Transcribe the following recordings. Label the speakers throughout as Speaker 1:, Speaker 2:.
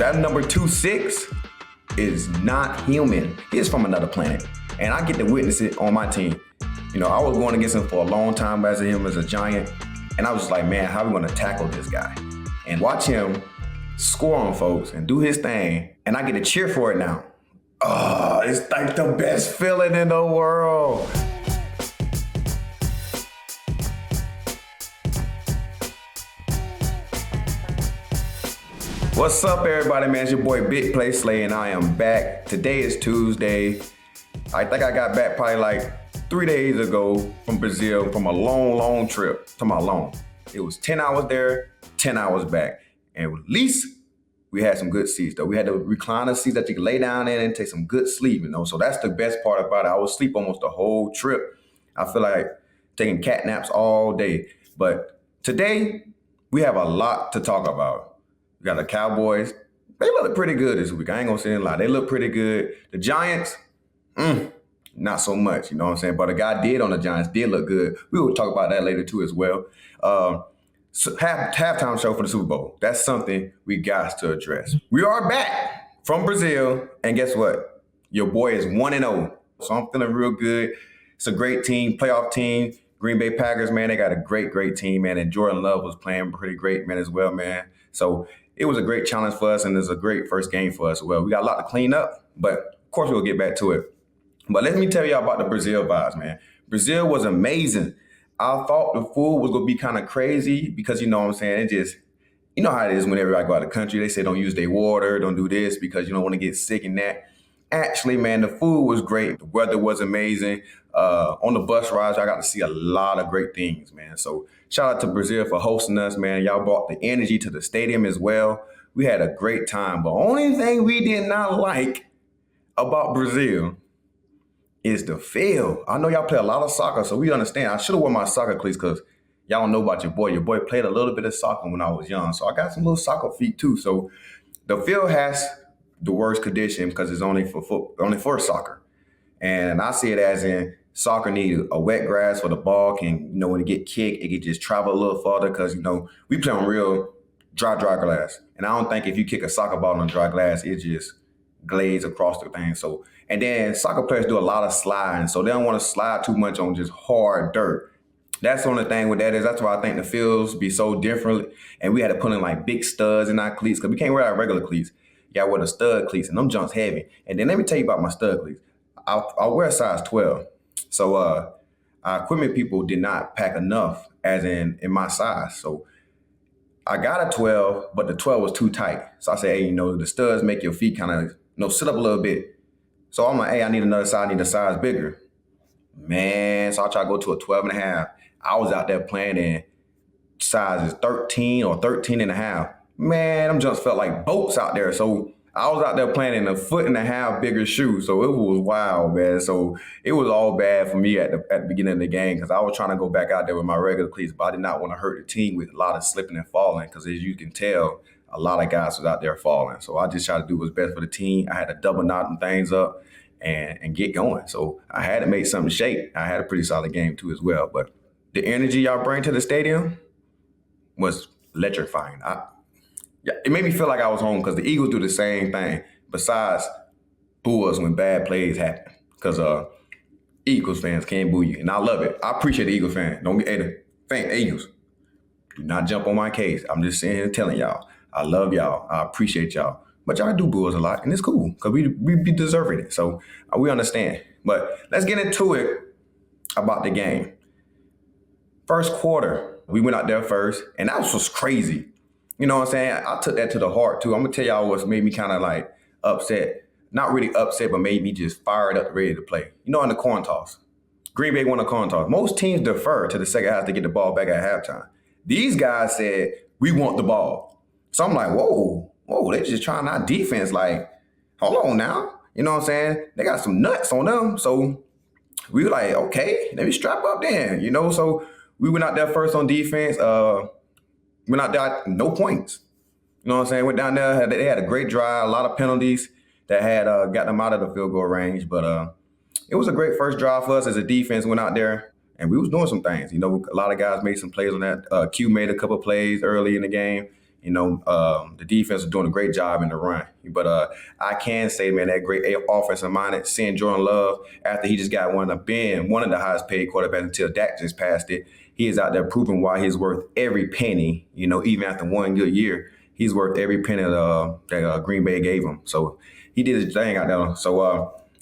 Speaker 1: That number 26 is not human. He is from another planet. And I get to witness it on my team. You know, I was going against him for a long time as a Giant. And I was just like, man, how are we going to tackle this guy? And watch him score on folks and do his thing. And I get to cheer for it now. Oh, it's like the best feeling in the world. What's up, everybody, man? It's your boy Big Play Slay, and I am back. Today is Tuesday. I think I got back probably like 3 days ago from Brazil from a long trip. It was 10 hours there, 10 hours back. And at least we had some good seats, though. We had the recliner seats that you can lay down in and take some good sleep, you know. So that's the best part about it. I would sleep almost the whole trip. I feel like taking cat naps all day. But today, we have a lot to talk about. We got the Cowboys. They look pretty good this week. I ain't gonna say a lie. They look pretty good. The Giants, not so much, you know what I'm saying? But the guy on the Giants did look good. We will talk about that later too as well. So halftime show for the Super Bowl. That's something we got to address. We are back from Brazil, and guess what? Your boy is 1-0. So I'm feeling real good. It's a great team, playoff team. Green Bay Packers, man, they got a great team, man. And Jordan Love was playing pretty great, man, as well, man. So it was a great challenge for us, and it's a great first game for us as well. We got a lot to clean up, but of course we'll get back to it. But let me tell y'all about the Brazil vibes, man. Brazil was amazing. I thought the food was going to be kind of crazy because, you know what I'm saying, it just, you know how it is when everybody go out of the country. They say don't use their water, don't do this because you don't want to get sick and that. Actually, man, the food was great. The weather was amazing. On the bus rides, I got to see a lot of great things, man. So shout out to Brazil for hosting us, man. Y'all brought the energy to the stadium as well. We had a great time. But only thing we did not like about Brazil is the field. I know y'all play a lot of soccer, so we understand. I should have worn my soccer cleats because y'all don't know about your boy. Your boy played a little bit of soccer when I was young, so I got some little soccer feet too. So the field has the worst condition because it's only for soccer. And I see it as in soccer need a wet grass for the ball can, you know, when it get kicked, it can just travel a little further because, you know, we play on real dry glass. And I don't think if you kick a soccer ball on dry glass, it just glaze across the thing. So, and then soccer players do a lot of sliding, so they don't want to slide too much on just hard dirt. That's the only thing with that is that's why I think the fields be so different. And we had to put in like big studs in our cleats because we can't wear our regular cleats. You gotta wear the stud cleats, and them jumps heavy. And then let me tell you about my stud cleats. I'll wear a size 12. So our equipment people did not pack enough as in my size. So I got a 12, but the 12 was too tight. So I said, hey, you know, the studs make your feet kind of, you know, sit up a little bit. So I'm like, hey, I need another size, I need a size bigger. Man, so I try to go to a 12 and a half. I was out there playing in sizes 13 or 13 and a half. Man, them jumps felt like boats out there. So I was out there playing in a 1.5 foot bigger shoe. So it was wild, man. So it was all bad for me at the beginning of the game because I was trying to go back out there with my regular cleats, but I did not want to hurt the team with a lot of slipping and falling because as you can tell, a lot of guys was out there falling. So I just tried to do what's best for the team. I had to double knot them things up and get going. So I had to make something shake. I had a pretty solid game too as well. But the energy y'all bring to the stadium was electrifying. It made me feel like I was home because the Eagles do the same thing besides boo us when bad plays happen because Eagles fans can't boo you. And I love it. I appreciate the Eagles fan. Don't get Eagles. Do not jump on my case. I'm just sitting here telling y'all. I love y'all. I appreciate y'all. But y'all do boo us a lot, and it's cool because we be deserving it. So we understand. But let's get into it about the game. First quarter, we went out there first, and that was just crazy. You know what I'm saying? I took that to the heart, too. I'm going to tell y'all what's made me kind of like upset. Not really upset, but made me just fired up, ready to play. You know, in the coin toss. Green Bay won the coin toss. Most teams defer to the second half to get the ball back at halftime. These guys said, we want the ball. So I'm like, whoa, they just trying out defense. Like, hold on now. You know what I'm saying? They got some nuts on them. So we were like, okay, let me strap up then. You know, so we went out there first on defense. Went out there, no points. You know what I'm saying? Went down there, they had a great drive, a lot of penalties that had got them out of the field goal range. But it was a great first drive for us as a defense. Went out there, and we was doing some things. You know, a lot of guys made some plays on that. Q made a couple of plays early in the game. The defense was doing a great job in the run. But I can say, man, that great offensive minded, seeing Jordan Love after he just got one of the highest paid quarterbacks until Dak just passed it. He is out there proving why he's worth every penny, even after one good year. He's worth every penny that Green Bay gave him. So he did his thing out there.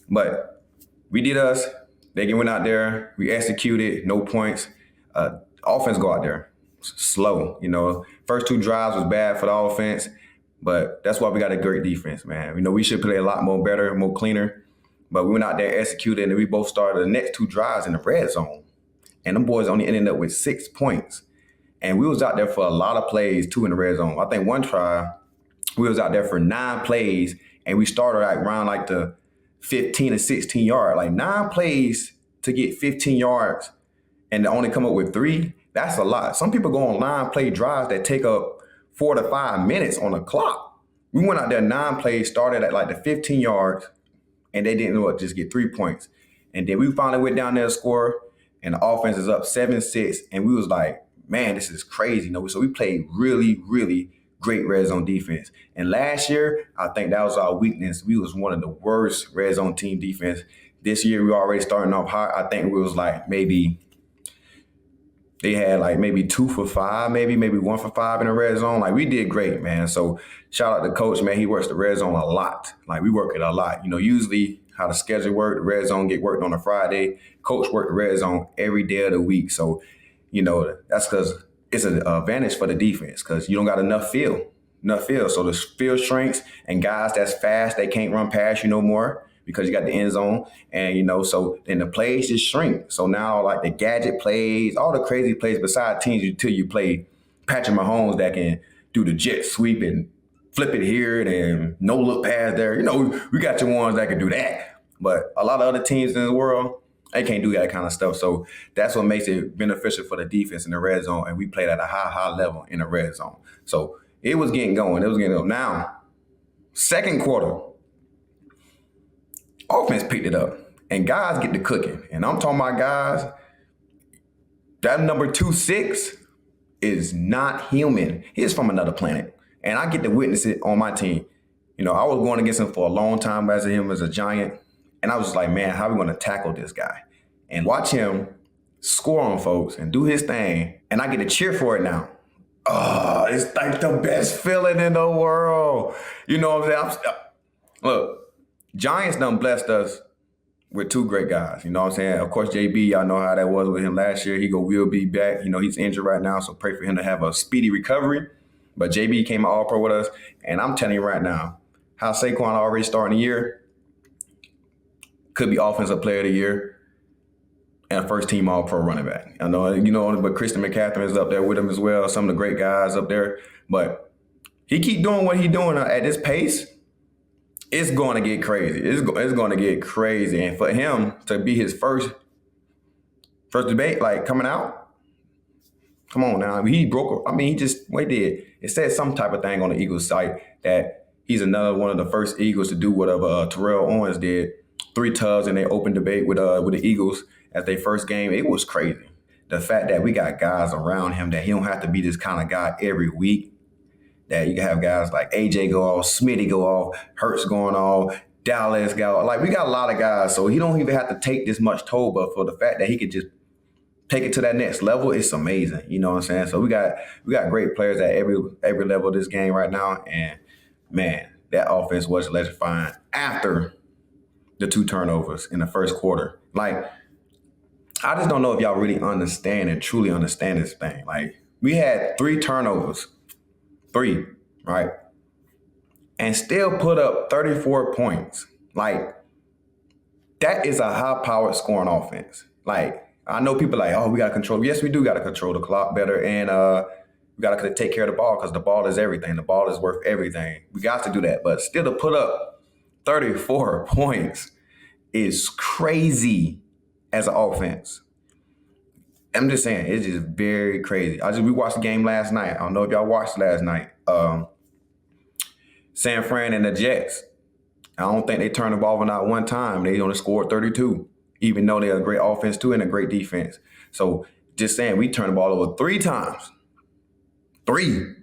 Speaker 1: But we did us. They went out there. We executed. No points. Offense go out there slow. First 2 drives was bad for the offense, but that's why we got a great defense, man. We should play a lot more better, more cleaner. But we went out there, executed, and we both started the next 2 drives in the red zone. And them boys only ended up with 6 points. And we was out there for a lot of plays, too, in the red zone. I think one try, we was out there for 9 plays, and we started around like the 15 or 16 yard. Like 9 plays to get 15 yards and to only come up with 3, that's a lot. Some people go on 9-play drives that take up 4 to 5 minutes on the clock. We went out there 9 plays, started at like the 15 yards, and they didn't just get 3 points. And then we finally went down there to score, and the offense is up 7-6, and we was like, man, this is crazy. So we played really, really great red zone defense. And last year, I think that was our weakness. We was one of the worst red zone team defense. This year, we were already starting off hot. I think we was like they had like maybe 2 for 5, maybe 1 for 5 in the red zone. Like we did great, man. So shout out to Coach, man. He works the red zone a lot. Like we work it a lot. Usually how the schedule work, the red zone get worked on a Friday. Coach worked the red zone every day of the week. So, that's because it's an advantage for the defense because you don't got enough field. So the field shrinks and guys that's fast, they can't run past you no more because you got the end zone. And, so then the plays just shrink. So now like the gadget plays, all the crazy plays beside teams until you play Patrick Mahomes that can do the jet sweep and flip it here and no look pass there. We got your ones that can do that. But a lot of other teams in the world, they can't do that kind of stuff. So that's what makes it beneficial for the defense in the red zone. And we played at a high level in the red zone. So it was getting going. Now, second quarter, offense picked it up. And guys get to cooking. And I'm talking about guys, that number 2-6 is not human. He's from another planet. And I get to witness it on my team. I was going against him for a long time as a Giant. And I was like, man, how are we going to tackle this guy? And watch him score on folks and do his thing. And I get to cheer for it now. Oh, it's like the best feeling in the world. You know what I'm saying? Look, Giants done blessed us with 2 great guys. You know what I'm saying? Of course, JB, y'all know how that was with him last year. He will be back. He's injured right now, so pray for him to have a speedy recovery. But JB came out All-Pro with us. And I'm telling you right now, how Saquon already starting the year, could be Offensive Player of the Year and a first-team All-Pro running back. I know, but Christian McCaffrey is up there with him as well. Some of the great guys up there. But he keep doing what he's doing at this pace, it's going to get crazy. It's going to get crazy. And for him to be his first debate, like coming out, come on now. He just what he did. It said some type of thing on the Eagles site that he's another one of the first Eagles to do whatever Terrell Owens did. 3 tubs in their open debate with the Eagles at their first game. It was crazy. The fact that we got guys around him that he don't have to be this kind of guy every week. That you can have guys like AJ go off, Smitty go off, Hurts going off, Dallas go off. Like we got a lot of guys, so he don't even have to take this much toll. But for the fact that he could just take it to that next level, it's amazing. You know what I'm saying? So we got great players at every level of this game right now. And man, that offense was electrifying after the 2 turnovers in the first quarter. Like, I just don't know if y'all really understand and truly understand this thing. Like, we had 3 turnovers, 3, right? And still put up 34 points. Like, that is a high-powered scoring offense. Like, I know people like, oh, we got to control. Yes, we do got to control the clock better. And we got to take care of the ball because the ball is everything. The ball is worth everything. We got to do that. But still to put up 34 points is crazy as an offense. I'm just saying, it's just very crazy. We watched the game last night. I don't know if y'all watched last night. San Fran and the Jets. I don't think they turned the ball over not one time. They only scored 32, even though they're a great offense too and a great defense. So just saying, we turned the ball over 3 times. 3.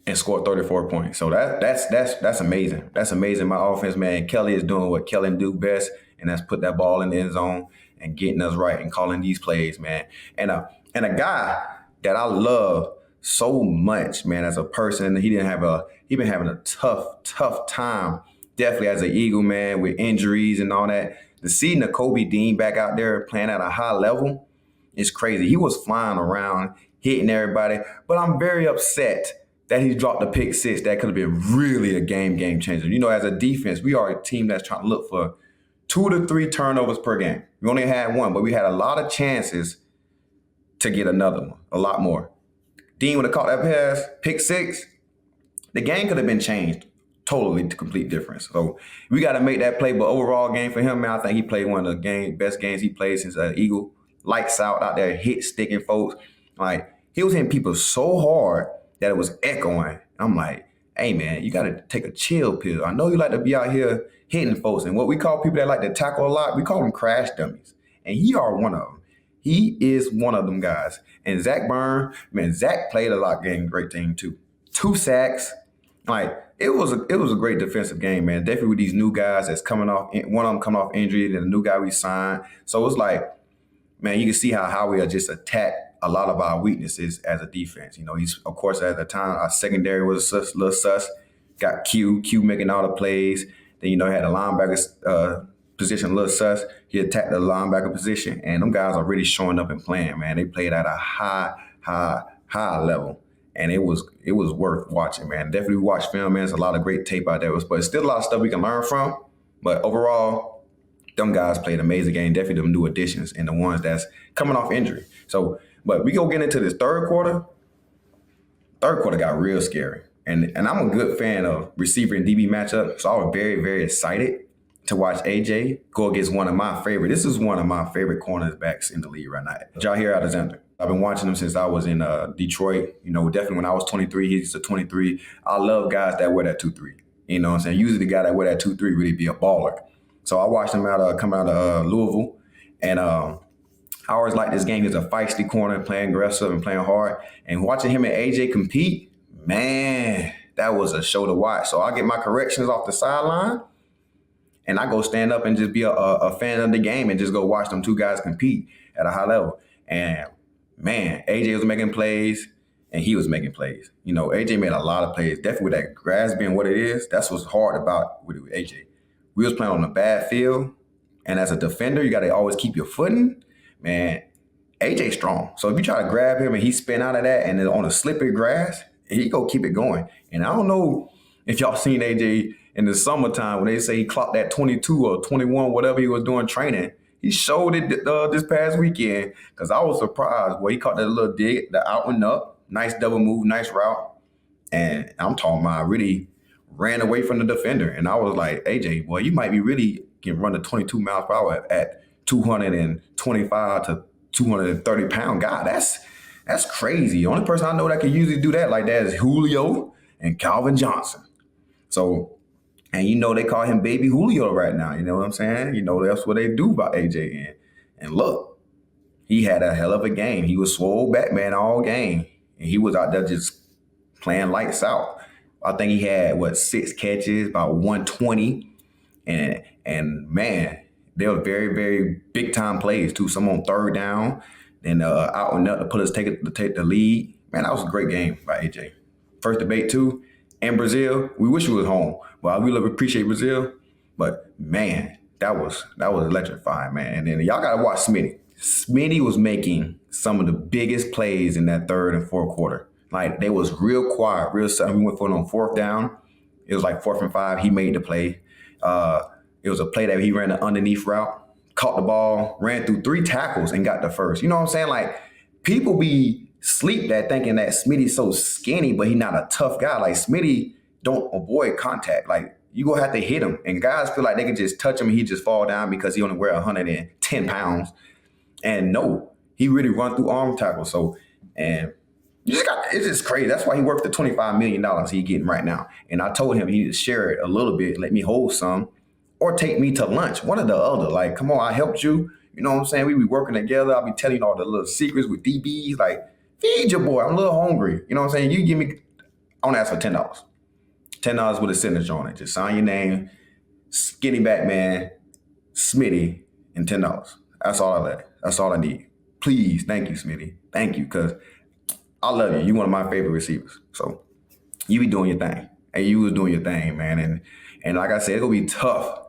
Speaker 1: and scored 34 points. So that's amazing. That's amazing. My offense, man, Kelly is doing what Kelly do best, and that's put that ball in the end zone and getting us right and calling these plays, man. And a guy that I love so much, man, as a person, he been having a tough time, definitely as an Eagle, man, with injuries and all that. To see Nakobe Dean back out there playing at a high level is crazy. He was flying around, hitting everybody, but I'm very upset that he dropped a pick six that could have been really a game changer. You know, as a defense, we are a team that's trying to look for 2 to 3 turnovers per game. We only had 1, but we had a lot of chances to get another one, a lot more. Dean would have caught that pass, pick six, the game could have been changed totally to complete difference. So we got to make that play. But overall game for him, man, I think he played one of the best games he played since Eagle. Lights out there, hit sticking folks. Like, he was hitting people so hard that it was echoing. I'm like, hey, man, you got to take a chill pill. I know you like to be out here hitting folks. And what we call people that like to tackle a lot, we call them crash dummies. And you are one of them. He is one of them guys. And Zach Byrne, man, Zach played a lot game, great team too. 2 sacks. Like, it was a great defensive game, man. Definitely with these new guys that's coming off, one of them coming off injury, and the new guy we signed. So it's like, man, you can see how we are just attack a lot of our weaknesses as a defense. You know, he's, of course, at the time, our secondary was a little sus. Got Q making all the plays. Then, you know, had a linebacker position a little sus. He attacked the linebacker position, and them guys are really showing up and playing, man. They played at a high level. And it was worth watching, man. Definitely watch film, man. There's a lot of great tape out there, but it's still a lot of stuff we can learn from. But overall, them guys played an amazing game. Definitely them new additions and the ones that's coming off injury. So, but we go get into this third quarter. Third quarter got real scary. And I'm a good fan of receiver and DB matchup. So I was very, very excited to watch AJ go against one of my favorite. This is one of my favorite cornerbacks in the league right now, Jair Alexander. I've been watching him since I was in Detroit. You know, definitely when I was 23, he's a 23. I love guys that wear that 2-3. You know what I'm saying? Usually the guy that wear that 2-3 really be a baller. So I watched him coming out of Louisville. And I always liked this game. He's a feisty corner, playing aggressive and playing hard. And watching him and AJ compete, man, that was a show to watch. So I get my corrections off the sideline, and I go stand up and just be a fan of the game and just go watch them two guys compete at a high level. And man, AJ was making plays, and he was making plays. You know, AJ made a lot of plays. Definitely with that grass being what it is, that's what's hard about with AJ. We was playing on a bad field, and as a defender, you got to always keep your footing. Man, AJ strong. So if you try to grab him and he spin out of that and then on a slippery grass, he go keep it going. And I don't know if y'all seen AJ in the summertime when they say he clocked that 22 or 21, whatever he was doing training. He showed it this past weekend because I was surprised. Well, he caught that little dig, the out and up, nice double move, nice route. And I'm talking about really ran away from the defender. And I was like, AJ, boy, you might be really can run the 22 miles per hour at 225 to 230 pound guy. That's crazy. The only person I know that can usually do that like that is Julio and Calvin Johnson. So, and you know they call him Baby Julio right now. You know what I'm saying? You know that's what they do about AJ. And look, he had a hell of a game. He was swole Batman all game. And he was out there just playing lights out. I think he had, 6 catches, about 120. And man, they were very, very big time plays too. Some on third down, then out and up to put us take the lead. Man, that was a great game by AJ. First debate too. And Brazil, we wish we was home. Well, I really appreciate Brazil, but man, that was electrifying, man. And then y'all gotta watch Smitty. Smitty was making some of the biggest plays in that third and fourth quarter. Like, they was real quiet, real sudden. We went for it on fourth down. It was like 4th and 5. He made the play. It was a play that he ran an underneath route, caught the ball, ran through 3 tackles, and got the first. You know what I'm saying? Like, people be sleep that thinking that Smitty's so skinny, but he's not a tough guy. Like, Smitty don't avoid contact. Like, you gonna have to hit him. And guys feel like they can just touch him and he just fall down because he only wear 110 pounds. And no, he really run through arm tackles. So, and it's just crazy. That's why he worth the $25 million he getting right now. And I told him he need to share it a little bit, let me hold some, or take me to lunch, one or the other. Like, come on, I helped you. You know what I'm saying? We be working together. I'll be telling you all the little secrets with DBs. Like, feed your boy. I'm a little hungry. You know what I'm saying? You give me I want to ask for $10. $10 with a signature on it. Just sign your name, Skinny Batman, Smitty, and $10. That's all I like. That's all I need. Please, thank you, Smitty. Thank you, because I love you. You one of my favorite receivers. So you be doing your thing. And you was doing your thing, man. And like I said, it's gonna be tough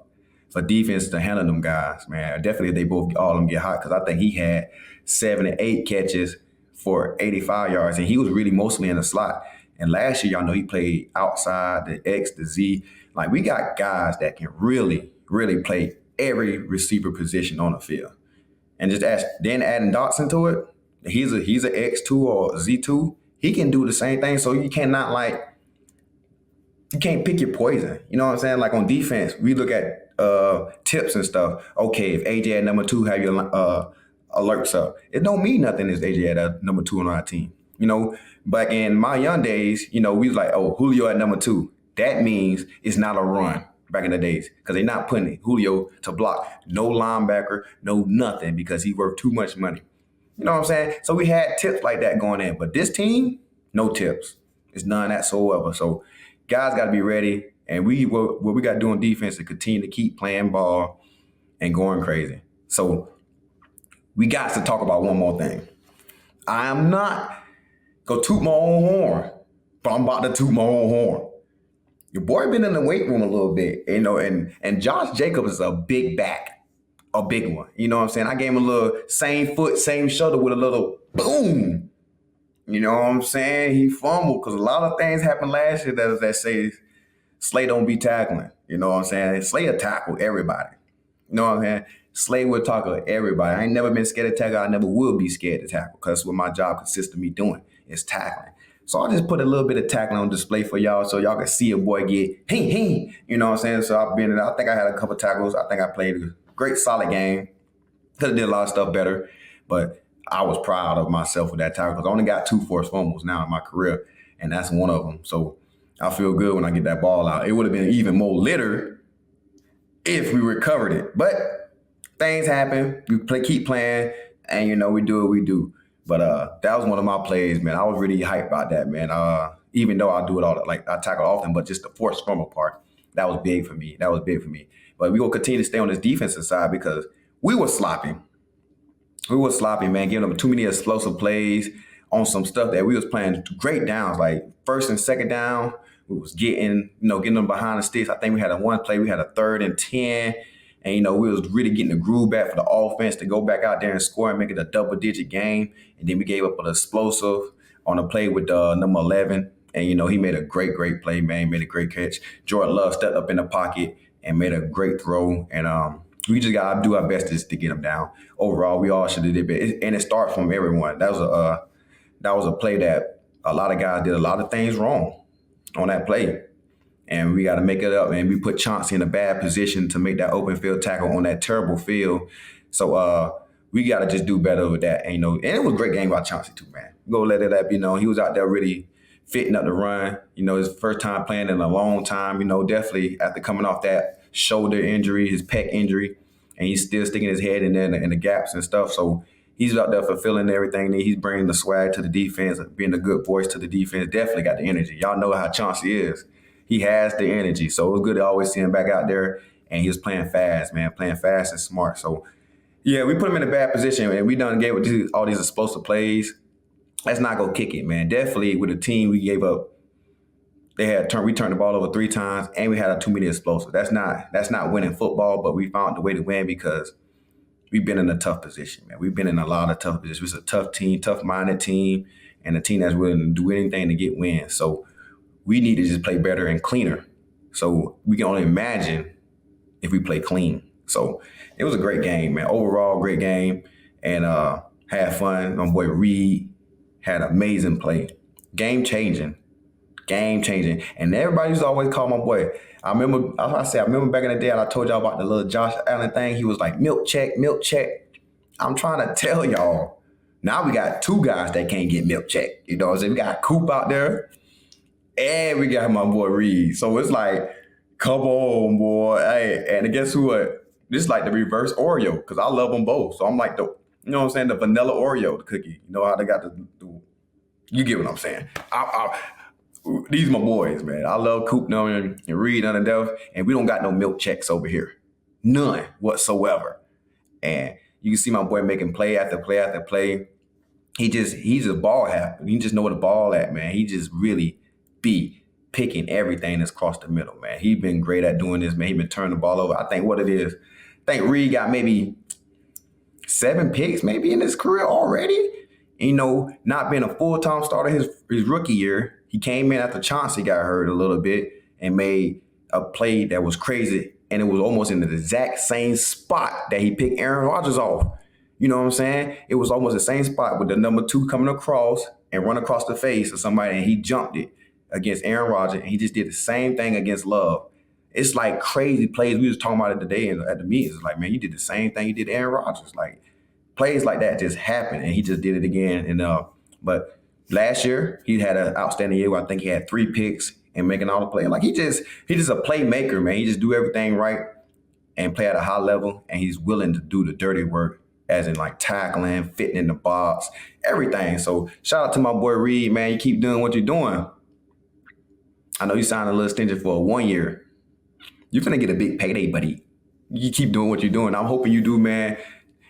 Speaker 1: for defense to handle them guys, man. Definitely if they both all of them get hot, because I think he had 7 and 8 catches for 85 yards, and he was really mostly in the slot. And last year, y'all know he played outside, the X, the Z. Like, we got guys that can really, really play every receiver position on the field. And just then adding Dotson to it, he's an X2 or a Z2. He can do the same thing. So you can't pick your poison. You know what I'm saying? Like on defense, we look at tips and stuff. Okay, if AJ at number 2 have your alerts up, it don't mean nothing if AJ at number 2 on our team. You know, back in my young days, you know, we was like, oh, Julio at number 2. That means it's not a run back in the days, because they're not putting Julio to block. No linebacker, no nothing, because he's worth too much money. You know what I'm saying? So we had tips like that going in. But this team, no tips. It's none whatsoever. So guys got to be ready. And what we got to do on defense is continue to keep playing ball and going crazy. So we got to talk about one more thing. I am not going to toot my own horn, but I'm about to toot my own horn. Your boy been in the weight room a little bit, you know, and Josh Jacobs is a big back, a big one. You know what I'm saying? I gave him a little same foot, same shoulder with a little boom. You know what I'm saying? He fumbled, because a lot of things happened last year that say Slay don't be tackling. You know what I'm saying? Slay will tackle everybody. You know what I'm saying? Slay will tackle everybody. I ain't never been scared to tackle. I never will be scared to tackle, because that's what my job consists of me doing, is tackling. So I just put a little bit of tackling on display for y'all, so y'all can see a boy get hing. You know what I'm saying? So I think I had a couple tackles. I think I played a great solid game. Could have did a lot of stuff better, but I was proud of myself with that tackle, because I only got 2 forced fumbles now in my career, and that's one of them. So I feel good when I get that ball out. It would have been even more litter if we recovered it, but things happen. We keep playing, and you know, we do what we do. But that was one of my plays, man. I was really hyped about that, man. Even though I do it all, like I tackle often, but just the forced fumble part, that was big for me. But we will continue to stay on this defensive side, because we were sloppy. Man, giving them too many explosive plays on some stuff that we was playing great downs, like first and second down. We was getting them behind the sticks. I think we had one play, we had a 3rd and 10. And, you know, we was really getting the groove back for the offense to go back out there and score and make it a double-digit game. And then we gave up an explosive on a play with number 11. And, you know, he made a great play, man. He made a great catch. Jordan Love stepped up in the pocket and made a great throw. And we just got to do our best to get him down. Overall, we all should have did it. And it starts from everyone. That was a play that a lot of guys did a lot of things wrong on that play. And we got to make it up, and we put Chauncey in a bad position to make that open field tackle on that terrible field. So we got to just do better with that. And, you know, and it was a great game by Chauncey too, man. Go let it up, you know. He was out there really fitting up the run. You know, his first time playing in a long time. You know, definitely after coming off that shoulder injury, his pec injury, and he's still sticking his head in there in the gaps and stuff. So he's out there fulfilling everything. He's bringing the swag to the defense, being a good voice to the defense. Definitely got the energy. Y'all know how Chauncey is. He has the energy. So it was good to always see him back out there. And he was playing fast, man, playing fast and smart. So, yeah, we put him in a bad position, and we done gave all these explosive plays. Let's not go kick it, man. Definitely with the team we gave up, we turned the ball over 3 times, and we had too many explosives. That's not winning football, but we found the way to win, because we've been in a tough position, man. We've been in a lot of tough positions. It's a tough team, tough-minded team, and a team that's willing to do anything to get wins. So we need to just play better and cleaner. So we can only imagine if we play clean. So it was a great game, man. Overall, great game. And had fun. My boy Reed had amazing play. Game changing. And everybody used to always call my boy. I remember back in the day, and I told y'all about the little Josh Allen thing. He was like, milk check. I'm trying to tell y'all. Now we got 2 guys that can't get milk checked. You know what I'm saying? We got Coop out there, and we got my boy Reed. So it's like, come on, boy. Hey, and guess who? This is like the reverse Oreo, because I love them both. So I'm like the vanilla Oreo, the cookie. You know how they got the you get what I'm saying. these my boys, man. I love Coop and Reed and Dev, and we don't got no milk checks over here. None whatsoever. And you can see my boy making play after play after play. He's just ball happy. He just know where the ball at, man. He just really be picking everything that's across the middle, man. He been great at doing this, man. He been turning the ball over. I think what it is, Reed got maybe 7 picks maybe in his career already. You know, not being a full-time starter his rookie year, he came in after Chauncey got hurt a little bit and made a play that was crazy, and it was almost in the exact same spot that he picked Aaron Rodgers off. You know what I'm saying? It was almost the same spot with the number 2 coming across and run across the face of somebody, and he jumped it against Aaron Rodgers, and he just did the same thing against Love. It's like crazy plays. We was talking about it today at the meetings. It's like, man, you did the same thing you did to Aaron Rodgers. Like, plays like that just happen, and he just did it again. And but last year he had an outstanding year where I think he had 3 picks and making all the plays. Like he just a playmaker, man. He just do everything right and play at a high level, and he's willing to do the dirty work, as in like tackling, fitting in the box, everything. So shout out to my boy Reed, man. You keep doing what you're doing. I know you signed a little extension for 1 year. You're gonna get a big payday, buddy. You keep doing what you're doing. I'm hoping you do, man.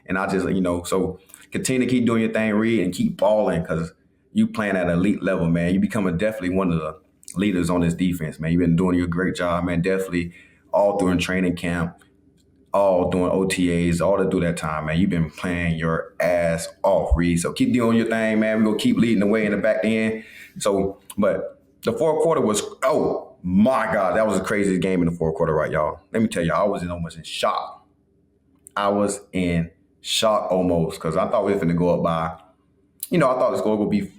Speaker 1: And I just, so continue to keep doing your thing, Reed, and keep balling, because you playing at an elite level, man. You becoming definitely one of the leaders on this defense, man. You've been doing your great job, man. Definitely all through in training camp, all doing OTAs, all to do that time, man. You've been playing your ass off, Reed. So keep doing your thing, man. We're going to keep leading the way in the back end. So, but the fourth quarter was, oh, my God, that was the craziest game in the fourth quarter, right, y'all? Let me tell you, I was almost in shock. I was in shock almost, because I thought we were going to go up by, I thought the score would be,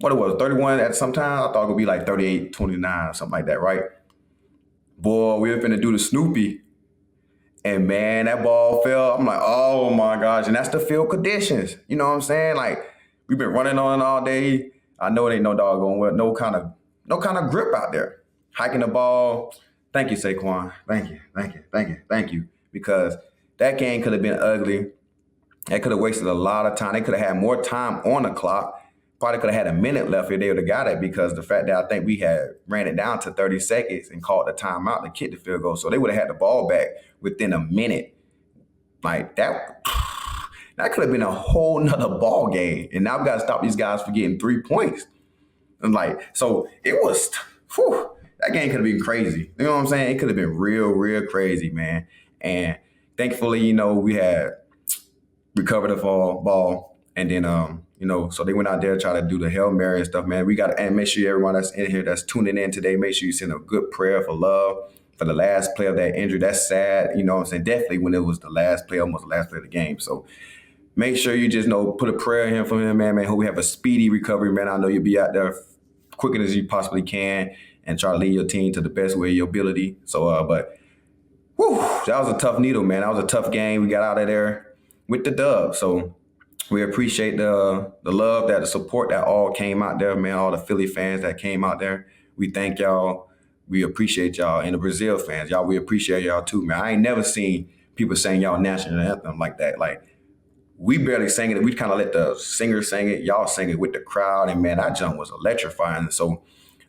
Speaker 1: what it was, 31 at some time. I thought it would be like 38-29 or something like that, right? Boy, we were going to do the Snoopy. And, man, that ball fell. I'm like, oh, my gosh. And that's the field conditions. You know what I'm saying? Like, we've been running on all day. I know it ain't no doggone well, no kind of grip out there. Hiking the ball. Thank you, Saquon. Thank you. Because that game could have been ugly. That could have wasted a lot of time. They could have had more time on the clock. Probably could have had a minute left if they would have got it, because the fact that I think we had ran it down to 30 seconds and called the timeout to kick the field goal. So they would have had the ball back within a minute. Like that could have been a whole nother ball game. And now we got to stop these guys from getting 3 points. And so it was, that game could have been crazy. You know what I'm saying? It could have been real crazy, man. And thankfully, we had recovered the ball. And then, so they went out there, try to do the Hail Mary and stuff, man. And make sure everyone that's in here that's tuning in today, make sure you send a good prayer for Love for the last play of that injury. That's sad, you know what I'm saying? Definitely when it was the last play, almost the last play of the game. So make sure you just put a prayer in for him, man. Hope we have a speedy recovery, man. I know you'll be out there quicker as you possibly can and try to lead your team to the best way of your ability. So, that was a tough needle, man. That was a tough game. We got out of there with the dub. So we appreciate the love, the support that all came out there, man. All the Philly fans that came out there. We thank y'all. We appreciate y'all. And the Brazil fans, y'all, we appreciate y'all too, man. I ain't never seen people saying y'all national anthem like that. Like, we barely sang it. We kind of let the singer sing it. Y'all sing it with the crowd. And, man, that jump was electrifying. So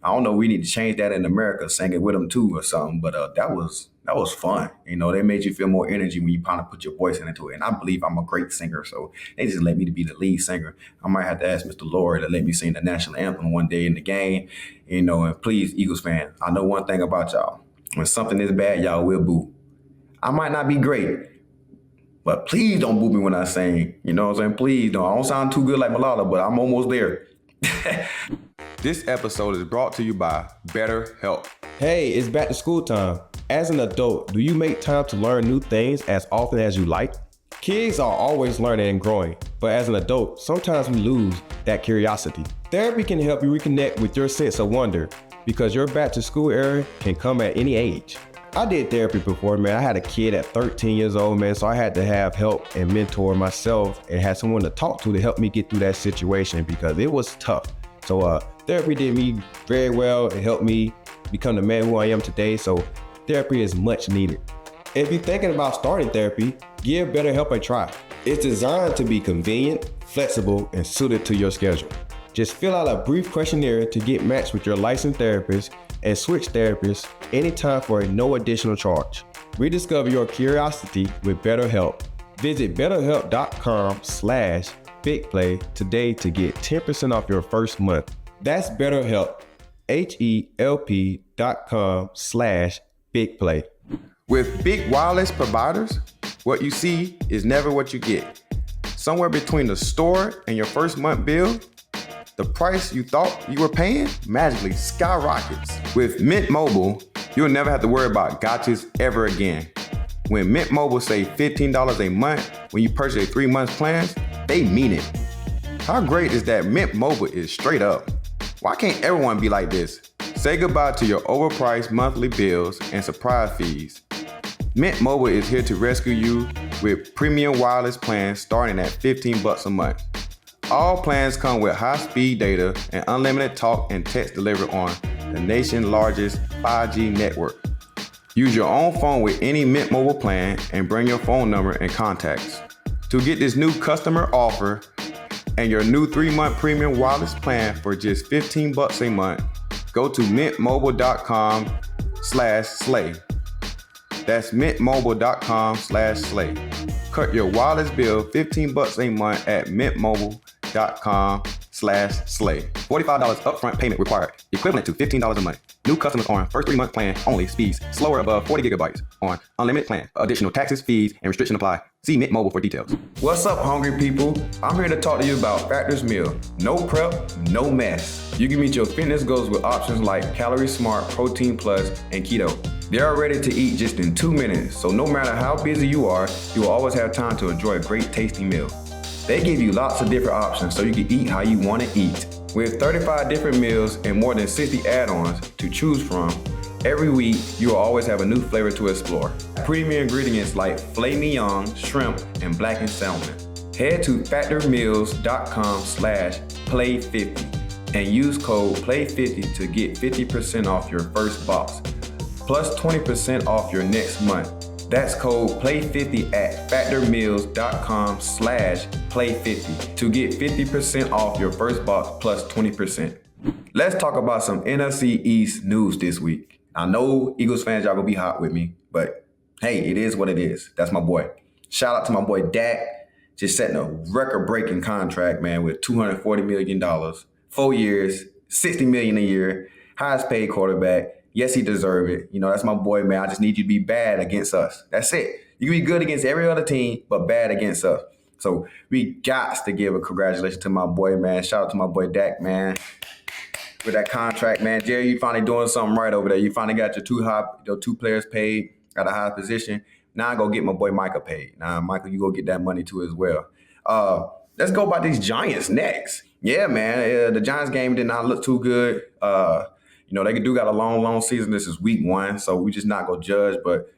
Speaker 1: I don't know. We need to change that in America, sing it with them too or something. But that was fun. They made you feel more energy when you kind of put your voice into it. And I believe I'm a great singer, so they just let me to be the lead singer. I might have to ask Mr. Lord to let me sing the national anthem one day in the game. And please, Eagles fans, I know one thing about y'all. When something is bad, y'all will boo. I might not be great, but please don't boo me when I sing. You know what I'm saying? Please don't. I don't sound too good like Malala, but I'm almost there. This episode is brought to you by BetterHelp.
Speaker 2: Hey, it's back to school time. As an adult, do you make time to learn new things as often as you like? Kids are always learning and growing, but as an adult, sometimes we lose that curiosity. Therapy can help you reconnect with your sense of wonder, because your back to school era can come at any age. I did therapy before, man. I had a kid at 13 years old, man, so I had to have help and mentor myself and have someone to talk to help me get through that situation, because it was tough. So therapy did me very well. It helped me become the man who I am today. So therapy is much needed. If you're thinking about starting therapy, give BetterHelp a try. It's designed to be convenient, flexible, and suited to your schedule. Just fill out a brief questionnaire to get matched with your licensed therapist and switch therapists anytime for no additional charge. Rediscover your curiosity with BetterHelp. Visit BetterHelp.com/BigPlay today to get 10% off your first month. That's BetterHelp, HELP.com/BigPlay.
Speaker 1: With big wireless providers, what you see is never what you get. Somewhere between the store and your first month bill, the price you thought you were paying magically skyrockets. With Mint Mobile, you'll never have to worry about gotchas ever again. When Mint Mobile say $15 a month when you purchase a 3-month plan, they mean it. How great is that Mint Mobile is straight up? Why can't everyone be like this? Say goodbye to your overpriced monthly bills and surprise fees. Mint Mobile is here to rescue you with premium wireless plans starting at $15 a month. All plans come with high-speed data and unlimited talk and text delivered on the nation's largest 5G network. Use your own phone with any Mint Mobile plan and bring your phone number and contacts. To get this new customer offer and your new 3-month premium wireless plan for just $15 a month, go to mintmobile.com/slay. That's mintmobile.com/slay. Cut your wireless bill $15 a month at mintmobile.com/slay. $45 upfront payment required, equivalent to $15 a month. New customers on first 3-month plan only. Speeds slower above 40 gigabytes on unlimited plan. Additional taxes, fees, and restriction apply. See Mint Mobile for details. What's up, hungry people? I'm here to talk to you about Factor's Meal. No prep, no mess. You can meet your fitness goals with options like Calorie Smart, Protein Plus, and Keto. They're ready to eat just in 2 minutes, so no matter how busy you are, you will always have time to enjoy a great tasty meal. They give you lots of different options so you can eat how you want to eat. With 35 different meals and more than 60 add-ons to choose from, every week you will always have a new flavor to explore. Premium ingredients like filet mignon, shrimp, and blackened salmon. Head to factormeals.com/play50 and use code PLAY50 to get 50% off your first box, plus 20% off your next month. That's code PLAY50 at factormeals.com/play50 to get 50% off your first box plus 20%. Let's talk about some NFC East news this week. I know Eagles fans, y'all gonna be hot with me, but hey, it is what it is. That's my boy. Shout out to my boy Dak, just setting a record-breaking contract, man, with $240 million, 4 years, $60 million a year, highest paid quarterback. Yes, he deserved it. You know, that's my boy, man. I just need you to be bad against us. That's it. You can be good against every other team, but bad against us. So we got to give a congratulations to my boy, man. Shout out to my boy Dak, man. With that contract, man. Jerry, you finally doing something right over there. You finally got your two players paid at a high position. Now I go get my boy Micah paid. Now, Michael, you go get that money too as well. Let's go about these Giants next. Yeah, man. The Giants game did not look too good. You know, they do got a long season. This is week 1, so we just not going to judge. But,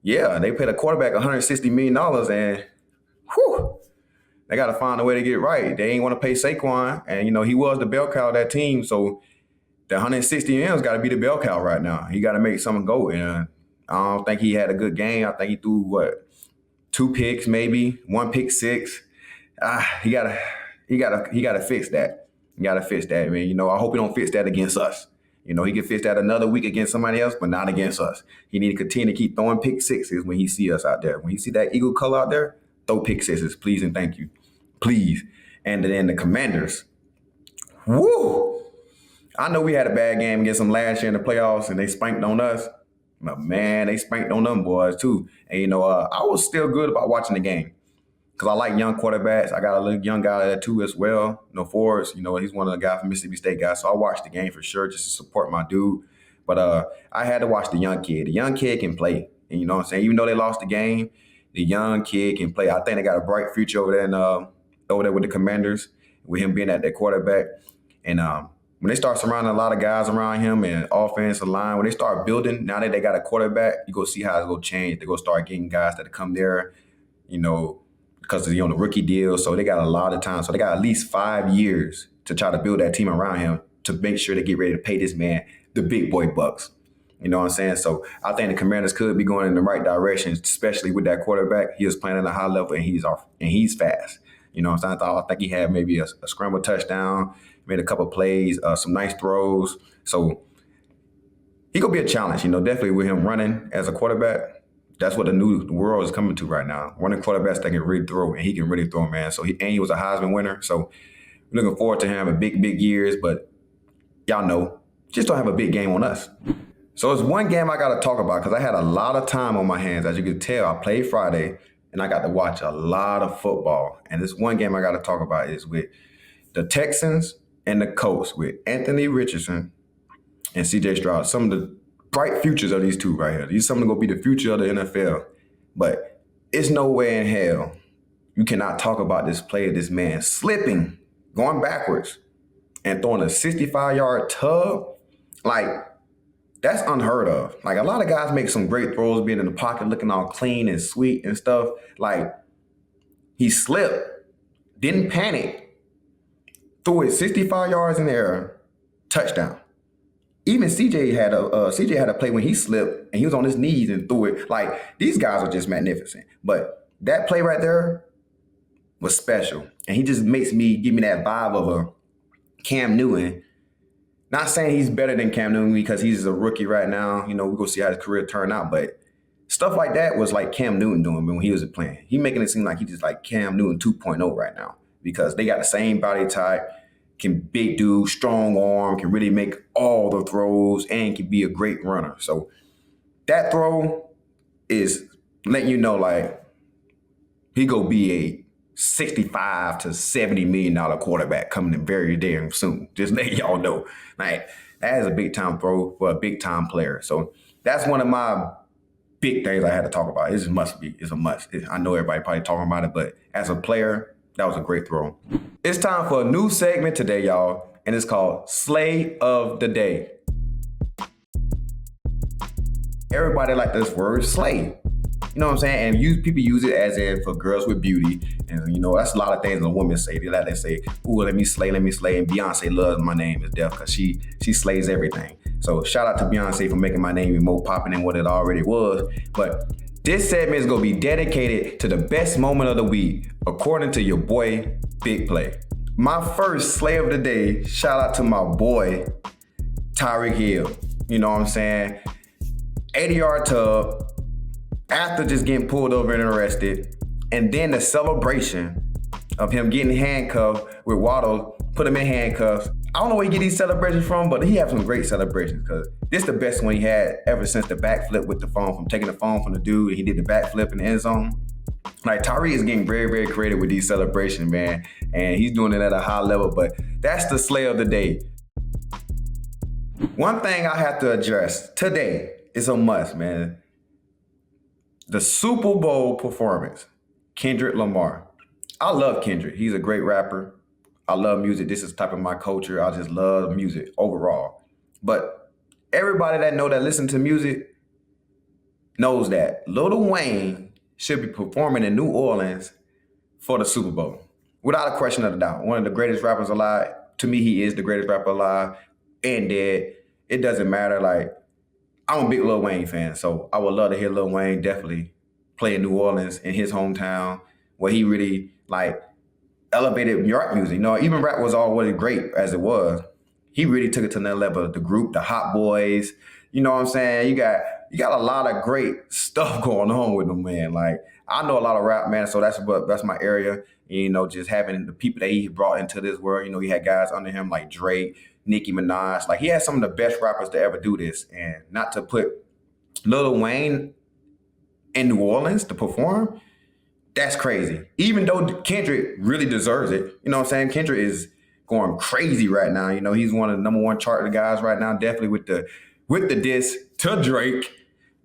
Speaker 1: yeah, they paid a quarterback $160 million, and, whew, they got to find a way to get it right. They ain't want to pay Saquon, and, you know, he was the bell cow of that team. So the $160 million's got to be the bell cow right now. He got to make something go. And I don't think he had a good game. I think he threw, 2 picks maybe, 1 pick 6. He got to fix that. He got to fix that, man. You know, I hope he don't fix that against us. You know, he can fix that another week against somebody else, but not against us. He need to continue to keep throwing pick 6s when he see us out there. When he see that Eagle color out there, throw pick 6s, please and thank you. Please. And then the Commanders. Woo! I know we had a bad game against them last year in the playoffs, and they spanked on us. But, man, they spanked on them boys, too. And, you know, I was still good about watching the game because I like young quarterbacks. I got a little young guy there, too, as well. You know, Forrest, you know, he's one of the guys from Mississippi State guys. So I watched the game for sure just to support my dude. But I had to watch the young kid. The young kid can play. And you know what I'm saying? Even though they lost the game, the young kid can play. I think they got a bright future over there with the Commanders, with him being at their quarterback. And when they start surrounding a lot of guys around him and offensive line, when they start building, now that they got a quarterback, you go see how it's going to change. They're going to start getting guys that come there, you know, because they're on the rookie deal. So they got a lot of time. So they got at least 5 years to try to build that team around him to make sure they get ready to pay this man the big boy bucks. You know what I'm saying? So I think the Commanders could be going in the right direction, especially with that quarterback. He is playing at a high level and he's fast. You know what I'm saying? I think he had maybe a scramble touchdown, made a couple plays, some nice throws. So he gonna be a challenge, definitely with him running as a quarterback. That's what the new world is coming to right now. Running quarterbacks that can really throw, and he can really throw, man. So he was a Heisman winner. So looking forward to him having big years, but y'all know, just don't have a big game on us. So it's one game I got to talk about because I had a lot of time on my hands. As you can tell, I played Friday, and I got to watch a lot of football. And this one game I got to talk about is with the Texans and the Colts with Anthony Richardson and C.J. Stroud. Some of the bright futures of these two right here. These are some going to be the future of the NFL. But it's no way in hell you cannot talk about this play of this man slipping, going backwards, and throwing a 65-yard tub. Like, that's unheard of. Like, a lot of guys make some great throws, being in the pocket, looking all clean and sweet and stuff. Like, he slipped, didn't panic, threw it 65 yards in the air, touchdown. Even CJ had a play when he slipped and he was on his knees and threw it. Like, these guys are just magnificent. But that play right there was special. And he just give me that vibe of a Cam Newton. Not saying he's better than Cam Newton because he's a rookie right now. We're going to see how his career turn out. But stuff like that was like Cam Newton doing when he was playing. He making it seem like he just like Cam Newton 2.0 right now because they got the same body type, big dude, strong arm, can really make all the throws, and can be a great runner. So that throw is letting you know, like, he go be a $65 to $70 million quarterback coming in very damn soon. Just letting y'all know. Like, that is a big time throw for a big time player. So that's one of my big things I had to talk about. It's a must. I know everybody probably talking about it, but as a player, that was a great throw. It's time for a new segment today, y'all, and it's called Slay of the Day. Everybody like this word slay. You know what I'm saying? And people use it as in for girls with beauty. And, that's a lot of things a woman say. They say, ooh, let me slay. And Beyonce loves My Name Is Death because she slays everything. So shout out to Beyonce for making my name even more popping than what it already was. But this segment is going to be dedicated to the best moment of the week, according to your boy, Big Play. My first slay of the day, shout out to my boy, Tyreek Hill. You know what I'm saying? 80-yard tub. After just getting pulled over and arrested, and then the celebration of him getting handcuffed with Waddle, put him in handcuffs. I don't know where he get these celebrations from, but he has some great celebrations because this is the best one he had ever since the backflip with the phone, from taking the phone from the dude, and he did the backflip in the end zone. Like, Tyreek is getting very, very creative with these celebrations, man, and he's doing it at a high level, but that's the slay of the day. One thing I have to address today is a must, man. The Super Bowl performance, Kendrick Lamar. I love Kendrick. He's a great rapper. I love music. This is type of my culture. I just love music overall. But everybody that listen to music knows that Lil Wayne should be performing in New Orleans for the Super Bowl. Without a question of a doubt. One of the greatest rappers alive. To me, he is the greatest rapper alive and dead. It doesn't matter. Like, I'm a big Lil Wayne fan, so I would love to hear Lil Wayne definitely play in New Orleans, in his hometown, where he really, like, elevated rap music. Even rap was already great as it was. He really took it to another level. The group, the Hot Boys, you know what I'm saying? You got a lot of great stuff going on with them, man. Like, I know a lot of rap, man, so that's my area. Just having the people that he brought into this world. He had guys under him like Drake, Nicki Minaj. Like, he had some of the best rappers to ever do this. And not to put Lil Wayne in New Orleans to perform, that's crazy. Even though Kendrick really deserves it. You know what I'm saying? Kendrick is going crazy right now. He's one of the number one charted guys right now, definitely with the diss to Drake.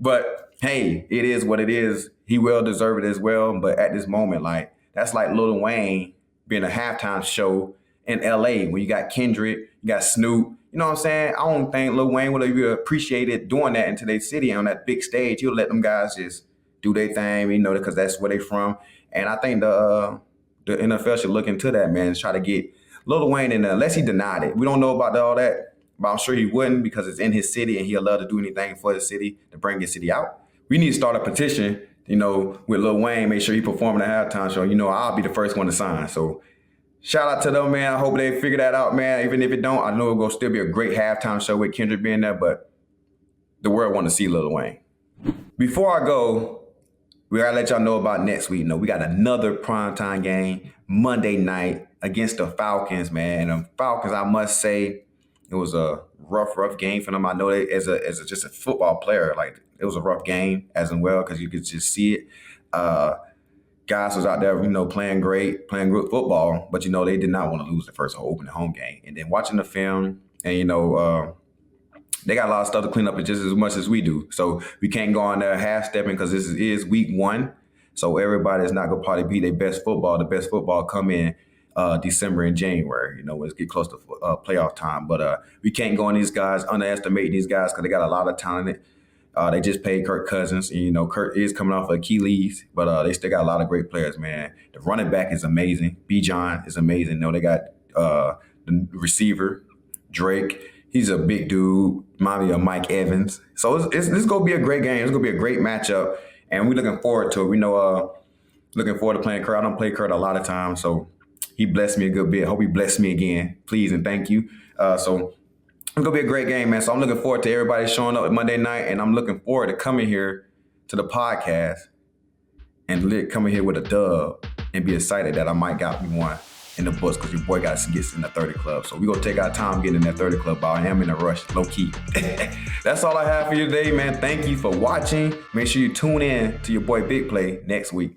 Speaker 1: But hey, it is what it is. He will deserve it as well. But at this moment, like, that's like Lil Wayne being a halftime show in LA when you got Kendrick, you got Snoop. You know what I'm saying? I don't think Lil Wayne would have appreciated doing that in today's city on that big stage. He'll let them guys just do their thing, because that's where they from. And I think the NFL should look into that, man, and try to get Lil Wayne in there, unless he denied it. We don't know about all that, but I'm sure he wouldn't because it's in his city and he'll love to do anything for his city to bring his city out. We need to start a petition, with Lil Wayne, make sure he performing the halftime show. I'll be the first one to sign. So Shout out to them, man. I hope they figure that out, man. Even if it don't, I know it's going to still be a great halftime show with Kendrick being there, but the world want to see Lil Wayne. Before I go, we got to let y'all know about next week. We got another primetime game Monday night against the Falcons, man. And the Falcons, I must say, it was a rough game for them. I know they, as just a football player, like it was a rough game as well because you could just see it. Guys was out there, playing good football, but they did not want to lose the first opening home game. And then watching the film, and they got a lot of stuff to clean up just as much as we do. So we can't go on there half-stepping because this is week 1. So everybody's not going to probably be their best football. The best football come in December and January, when it get close to playoff time. But we can't go on these guys, underestimate these guys because they got a lot of talent. They just paid Kirk Cousins. And, Kirk is coming off of Achilles, but they still got a lot of great players, man. The running back is amazing. B. John is amazing. They got the receiver, Drake. He's a big dude, remind me of Mike Evans. So this is going to be a great game. It's going to be a great matchup, and we're looking forward to it. We looking forward to playing Kurt. I don't play Kurt a lot of times, so he blessed me a good bit. Hope he blessed me again. Please and thank you. So it's going to be a great game, man. So I'm looking forward to everybody showing up Monday night, and I'm looking forward to coming here to the podcast and coming here with a dub and be excited that I might got me one in the books because your boy got to get in the 30 club. So we're going to take our time getting in that 30 club, but I am in a rush, low key. That's all I have for you today, man. Thank you for watching. Make sure you tune in to your boy Big Play next week.